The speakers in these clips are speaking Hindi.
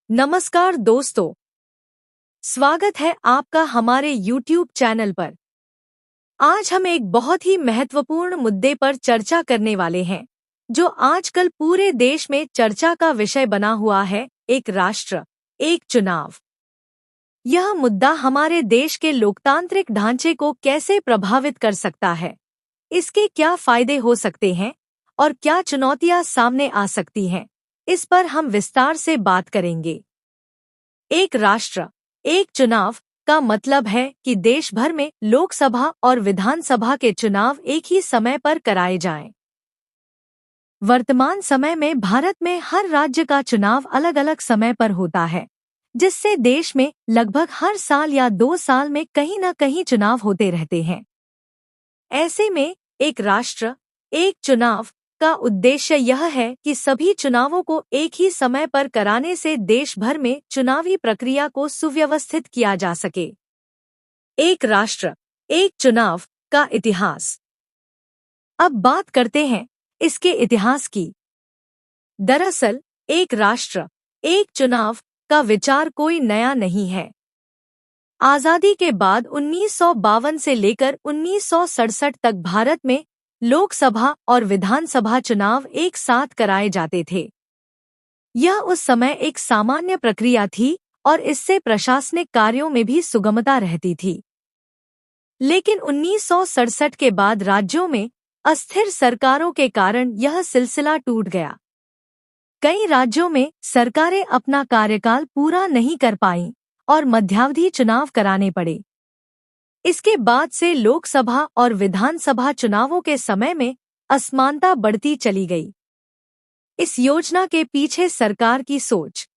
नमस्कार दोस्तों, स्वागत है आपका हमारे YouTube चैनल पर। आज हम एक बहुत ही महत्वपूर्ण मुद्दे पर चर्चा करने वाले हैं, जो आजकल पूरे देश में चर्चा का विषय बना हुआ है, एक राष्ट्र, एक चुनाव। यह मुद्दा हमारे देश के लोकतांत्रिक ढांचे को कैसे प्रभावित कर सकता है, इसके क्या फायदे हो सकते हैं और क्या चुनौतियां सामने आ सकती हैं, इस पर हम विस्तार से बात करेंगे। एक राष्ट्र, एक चुनाव का मतलब है कि देश भर में लोकसभा और विधानसभा के चुनाव एक ही समय पर कराए जाएं। वर्तमान समय में भारत में हर राज्य का चुनाव अलग अलग समय पर होता है, जिससे देश में लगभग हर साल या 2 साल में कहीं न कहीं चुनाव होते रहते हैं। ऐसे में एक राष्ट्र, एक चुनाव का उद्देश्य यह है कि सभी चुनावों को एक ही समय पर कराने से देश भर में चुनावी प्रक्रिया को सुव्यवस्थित किया जा सके। एक राष्ट्र, एक चुनाव का इतिहास। अब बात करते हैं इसके इतिहास की। दरअसल, एक राष्ट्र, एक चुनाव का विचार कोई नया नहीं है। आजादी के बाद 1952 से लेकर 1967 तक भारत में लोकसभा और विधानसभा चुनाव एक साथ कराए जाते थे। यह उस समय एक सामान्य प्रक्रिया थी और इससे प्रशासनिक कार्यों में भी सुगमता रहती थी। लेकिन 1967 के बाद राज्यों में अस्थिर सरकारों के कारण यह सिलसिला टूट गया। कई राज्यों में सरकारें अपना कार्यकाल पूरा नहीं कर पाईं और मध्यावधि चुनाव कराने पड़े। इसके बाद से लोकसभा और विधानसभा चुनावों के समय में असमानता बढ़ती चली गई। इस योजना के पीछे सरकार की सोच।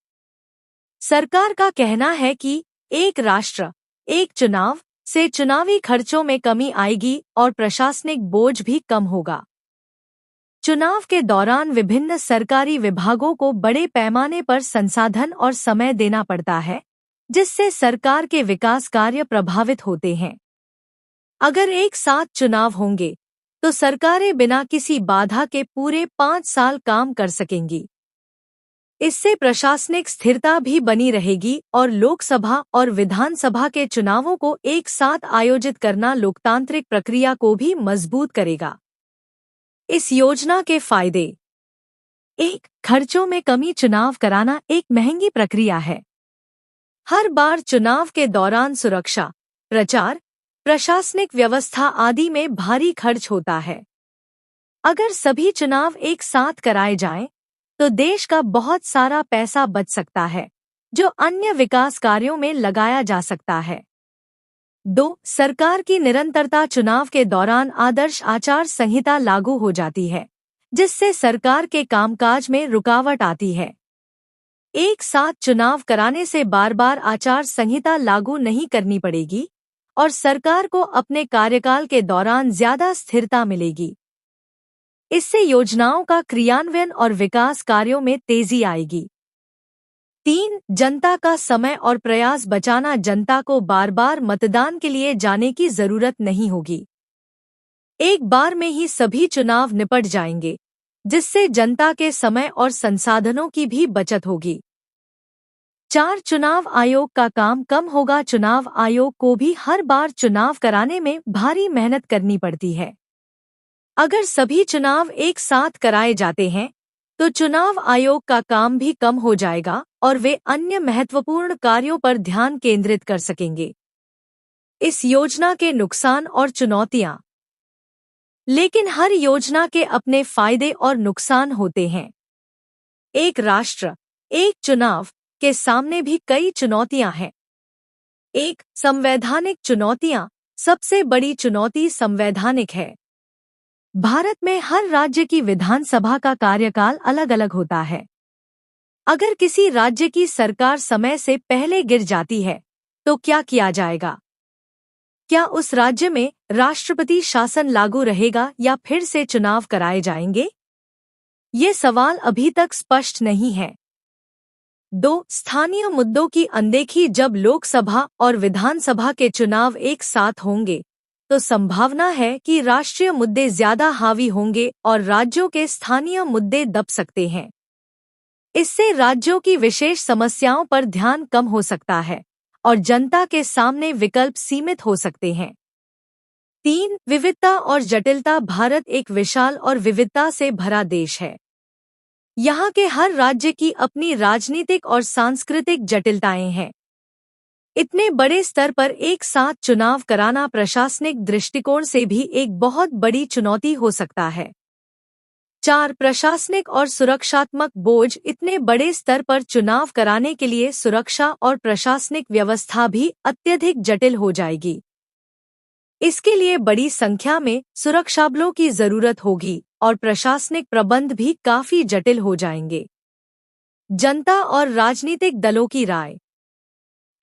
सरकार का कहना है कि एक राष्ट्र, एक चुनाव से चुनावी खर्चों में कमी आएगी और प्रशासनिक बोझ भी कम होगा। चुनाव के दौरान विभिन्न सरकारी विभागों को बड़े पैमाने पर संसाधन और समय देना पड़ता है, जिससे सरकार के विकास कार्य प्रभावित होते हैं। अगर एक साथ चुनाव होंगे, तो सरकारें बिना किसी बाधा के पूरे 5 साल काम कर सकेंगी। इससे प्रशासनिक स्थिरता भी बनी रहेगी और लोकसभा और विधानसभा के चुनावों को एक साथ आयोजित करना लोकतांत्रिक प्रक्रिया को भी मजबूत करेगा। इस योजना के फायदे। 1. खर्चों में कमी। चुनाव कराना एक महंगी प्रक्रिया है। हर बार चुनाव के दौरान सुरक्षा, प्रचार, प्रशासनिक व्यवस्था आदि में भारी खर्च होता है। अगर सभी चुनाव एक साथ कराए जाएं, तो देश का बहुत सारा पैसा बच सकता है, जो अन्य विकास कार्यों में लगाया जा सकता है। 2. सरकार की निरंतरता। चुनाव के दौरान आदर्श आचार संहिता लागू हो जाती है, जिससे सरकार के कामकाज में रुकावट आती है। एक साथ चुनाव कराने से बार बार आचार संहिता लागू नहीं करनी पड़ेगी और सरकार को अपने कार्यकाल के दौरान ज्यादा स्थिरता मिलेगी। इससे योजनाओं का क्रियान्वयन और विकास कार्यों में तेजी आएगी। 3. जनता का समय और प्रयास बचाना। जनता को बार बार मतदान के लिए जाने की जरूरत नहीं होगी। एक बार में ही सभी चुनाव निपट जाएंगे, जिससे जनता के समय और संसाधनों की भी बचत होगी। 4. चुनाव आयोग का काम कम होगा। चुनाव आयोग को भी हर बार चुनाव कराने में भारी मेहनत करनी पड़ती है। अगर सभी चुनाव एक साथ कराए जाते हैं, तो चुनाव आयोग का काम भी कम हो जाएगा और वे अन्य महत्वपूर्ण कार्यों पर ध्यान केंद्रित कर सकेंगे। इस योजना के नुकसान और चुनौतियां। लेकिन हर योजना के अपने फायदे और नुकसान होते हैं। एक राष्ट्र, एक चुनाव के सामने भी कई चुनौतियां हैं। 1. संवैधानिक चुनौतियां। सबसे बड़ी चुनौती संवैधानिक है। भारत में हर राज्य की विधानसभा का कार्यकाल अलग अलग होता है। अगर किसी राज्य की सरकार समय से पहले गिर जाती है, तो क्या किया जाएगा? क्या उस राज्य में राष्ट्रपति शासन लागू रहेगा या फिर से चुनाव कराए जाएंगे? ये सवाल अभी तक स्पष्ट नहीं है। 2. स्थानीय मुद्दों की अनदेखी। जब लोकसभा और विधानसभा के चुनाव एक साथ होंगे, तो संभावना है कि राष्ट्रीय मुद्दे ज्यादा हावी होंगे और राज्यों के स्थानीय मुद्दे दब सकते हैं। इससे राज्यों की विशेष समस्याओं पर ध्यान कम हो सकता है और जनता के सामने विकल्प सीमित हो सकते हैं। 3. विविधता और जटिलता। भारत एक विशाल और विविधता से भरा देश है। यहाँ के हर राज्य की अपनी राजनीतिक और सांस्कृतिक जटिलताएं हैं। इतने बड़े स्तर पर एक साथ चुनाव कराना प्रशासनिक दृष्टिकोण से भी एक बहुत बड़ी चुनौती हो सकता है। 4. प्रशासनिक और सुरक्षात्मक बोझ। इतने बड़े स्तर पर चुनाव कराने के लिए सुरक्षा और प्रशासनिक व्यवस्था भी अत्यधिक जटिल हो जाएगी। इसके लिए बड़ी संख्या में सुरक्षाबलों की जरूरत होगी और प्रशासनिक प्रबंध भी काफी जटिल हो जाएंगे। जनता और राजनीतिक दलों की राय।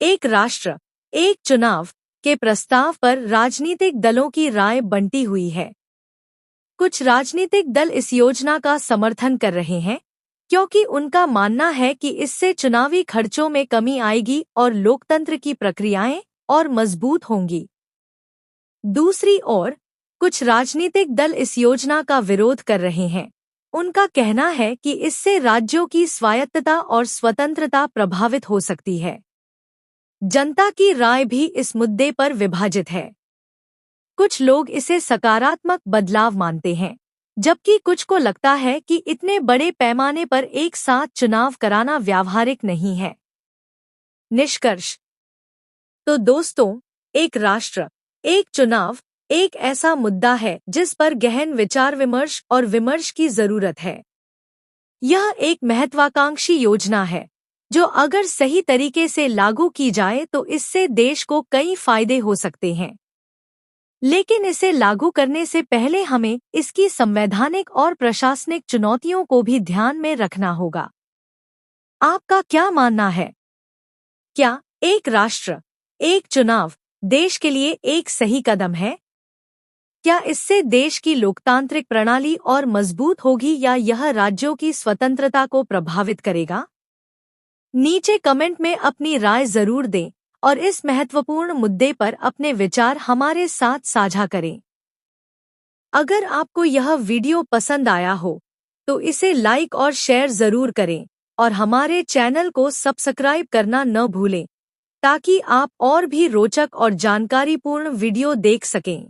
एक राष्ट्र, एक चुनाव के प्रस्ताव पर राजनीतिक दलों की राय बंटी हुई है। कुछ राजनीतिक दल इस योजना का समर्थन कर रहे हैं क्योंकि उनका मानना है कि इससे चुनावी खर्चों में कमी आएगी और लोकतंत्र की प्रक्रियाएं और मजबूत होंगी। दूसरी ओर, कुछ राजनीतिक दल इस योजना का विरोध कर रहे हैं। उनका कहना है कि इससे राज्यों की स्वायत्तता और स्वतंत्रता प्रभावित हो सकती है। जनता की राय भी इस मुद्दे पर विभाजित है। कुछ लोग इसे सकारात्मक बदलाव मानते हैं, जबकि कुछ को लगता है कि इतने बड़े पैमाने पर एक साथ चुनाव कराना व्यावहारिक नहीं है। निष्कर्ष। तो दोस्तों, एक राष्ट्र, एक चुनाव एक ऐसा मुद्दा है जिस पर गहन विचार विमर्श और विमर्श की जरूरत है। यह एक महत्वाकांक्षी योजना है जो अगर सही तरीके से लागू की जाए तो इससे देश को कई फायदे हो सकते हैं। लेकिन इसे लागू करने से पहले हमें इसकी संवैधानिक और प्रशासनिक चुनौतियों को भी ध्यान में रखना होगा। आपका क्या मानना है? क्या एक राष्ट्र, एक चुनाव देश के लिए एक सही कदम है? क्या इससे देश की लोकतांत्रिक प्रणाली और मजबूत होगी या यह राज्यों की स्वतंत्रता को प्रभावित करेगा? नीचे कमेंट में अपनी राय जरूर दें और इस महत्वपूर्ण मुद्दे पर अपने विचार हमारे साथ साझा करें। अगर आपको यह वीडियो पसंद आया हो तो इसे लाइक और शेयर जरूर करें और हमारे चैनल को सब्सक्राइब करना न भूलें ताकि आप और भी रोचक और जानकारीपूर्ण वीडियो देख सकें।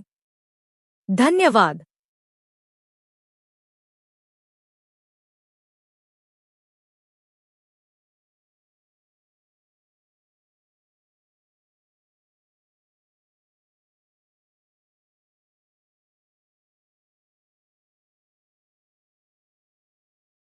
धन्यवाद।